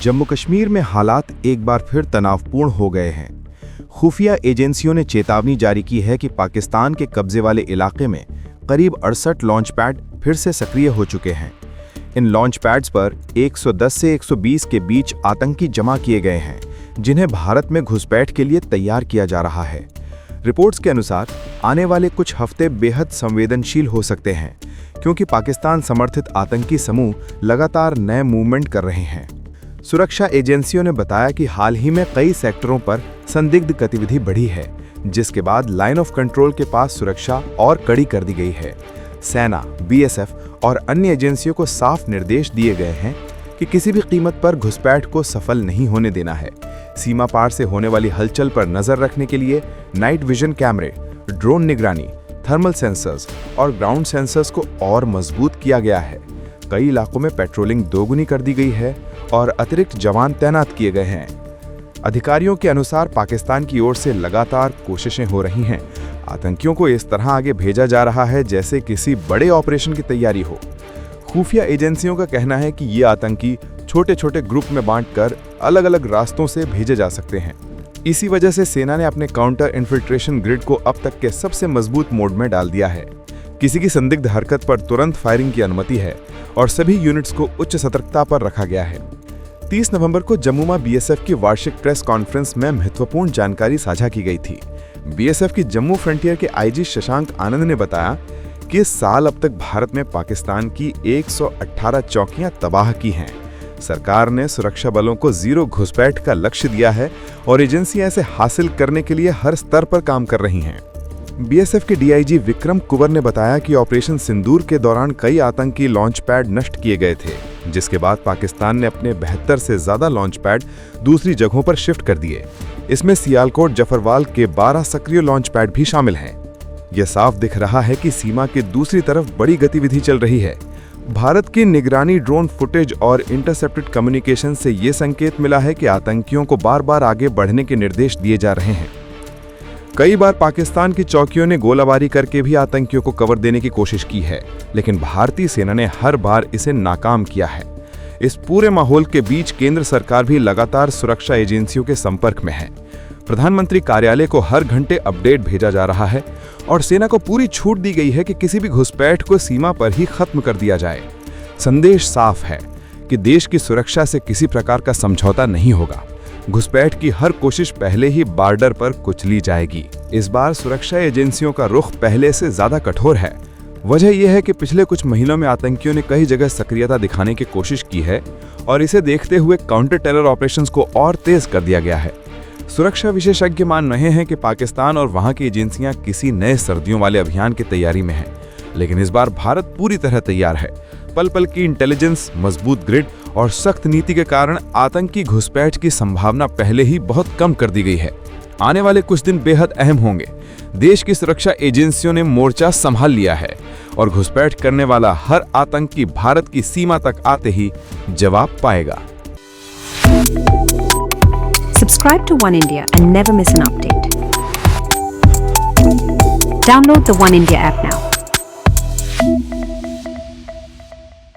जम्मू कश्मीर में हालात एक बार फिर तनावपूर्ण हो गए हैं। खुफिया एजेंसियों ने चेतावनी जारी की है कि पाकिस्तान के कब्जे वाले इलाके में करीब 68 लॉन्च पैड फिर से सक्रिय हो चुके हैं। इन लॉन्च पैड्स पर 110 से 120 के बीच आतंकी जमा किए गए हैं, जिन्हें भारत में घुसपैठ के लिए तैयार किया जा रहा है। रिपोर्ट्स के अनुसार आने वाले कुछ हफ्ते बेहद संवेदनशील हो सकते हैं, क्योंकि पाकिस्तान समर्थित आतंकी समूह लगातार नए मूवमेंट कर रहे हैं। सुरक्षा एजेंसियों ने बताया कि हाल ही में कई सेक्टरों पर संदिग्ध गतिविधि बढ़ी है, जिसके बाद लाइन ऑफ कंट्रोल के पास सुरक्षा और कड़ी कर दी गई है। सेना, बीएसएफ और अन्य एजेंसियों को साफ निर्देश दिए गए हैं कि किसी भी कीमत पर घुसपैठ को सफल नहीं होने देना है। सीमा पार से होने वाली हलचल पर नजर रखने के लिए नाइट विजन कैमरे, ड्रोन निगरानी, थर्मल सेंसर्स और ग्राउंड सेंसर्स को और मजबूत किया गया है। कई इलाकों में पेट्रोलिंग दोगुनी कर दी गई है और अतिरिक्त जवान तैनात किए गए हैं। अधिकारियों के अनुसार पाकिस्तान की ओर से लगातार कोशिशें हो रही हैं। आतंकियों को इस तरह आगे भेजा जा रहा है जैसे किसी बड़े ऑपरेशन की तैयारी हो। खुफिया एजेंसियों का कहना है कि ये आतंकी छोटे छोटे ग्रुप में बांटकर अलग अलग रास्तों से भेजे जा सकते हैं। इसी वजह से सेना ने अपने काउंटर इन्फिल्ट्रेशन ग्रिड को अब तक के सबसे मजबूत मोड में डाल दिया है। किसी की संदिग्ध हरकत पर तुरंत फायरिंग की अनुमति है और सभी यूनिट्स को उच्च सतर्कता पर रखा गया है। 30 नवंबर को जम्मू में बीएसएफ की वार्षिक प्रेस कॉन्फ्रेंस में महत्वपूर्ण जानकारी साझा की गई थी। बीएसएफ की जम्मू फ्रंटियर के आईजी शशांक आनंद ने बताया कि इस साल अब तक भारत में पाकिस्तान की 118 चौकियां तबाह की हैं। सरकार ने सुरक्षा बलों को जीरो घुसपैठ का लक्ष्य दिया है और एजेंसियां इसे हासिल करने के लिए हर स्तर पर काम कर रही हैं। बीएसएफ के डीआईजी विक्रम कुंवर ने बताया कि ऑपरेशन सिंदूर के दौरान कई आतंकी लॉन्च पैड नष्ट किए गए थे, जिसके बाद पाकिस्तान ने अपने 72 से ज्यादा लॉन्च पैड दूसरी जगहों पर शिफ्ट कर दिए। इसमें सियालकोट जफरवाल के 12 सक्रिय लॉन्च पैड भी शामिल हैं। यह साफ दिख रहा है कि सीमा की दूसरी तरफ बड़ी गतिविधि चल रही है। भारत की निगरानी, ड्रोन फुटेज और इंटरसेप्टेड कम्युनिकेशन से ये संकेत मिला है कि आतंकियों को बार बार आगे बढ़ने के निर्देश दिए जा रहे हैं। कई बार पाकिस्तान की चौकियों ने गोलाबारी करके भी आतंकियों को कवर देने की कोशिश की है, लेकिन भारतीय सेना ने हर बार इसे नाकाम किया है। इस पूरे माहौल के बीच केंद्र सरकार भी लगातार सुरक्षा एजेंसियों के संपर्क में है। प्रधानमंत्री कार्यालय को हर घंटे अपडेट भेजा जा रहा है और सेना को पूरी छूट दी गई है कि किसी भी घुसपैठ को सीमा पर ही खत्म कर दिया जाए। संदेश साफ है कि देश की सुरक्षा से किसी प्रकार का समझौता नहीं होगा। घुसपैठ की हर कोशिश पहले ही बॉर्डर पर कुचली जाएगी। इस बार सुरक्षा एजेंसियों का रुख पहले से ज्यादा कठोर है। वजह यह है कि पिछले कुछ महीनों में आतंकियों ने कई जगह सक्रियता दिखाने की कोशिश की है और इसे देखते हुए काउंटर टेरर ऑपरेशंस को और तेज कर दिया गया है। सुरक्षा विशेषज्ञ मान रहे हैं कि पाकिस्तान और वहां की एजेंसियां किसी नए सर्दियों वाले अभियान की तैयारी में हैं, लेकिन इस बार भारत पूरी तरह तैयार है। पल पल की इंटेलिजेंस, मजबूत ग्रिड और सख्त नीति के कारण आतंकी घुसपैठ की संभावना पहले ही बहुत कम कर दी गई है। आने वाले कुछ दिन बेहद अहम होंगे। देश की सुरक्षा एजेंसियों ने मोर्चा संभाल लिया है और घुसपैठ करने वाला हर आतंकी भारत की सीमा तक आते ही जवाब पाएगा। Subscribe to One India and never miss an update. Download the One India app now.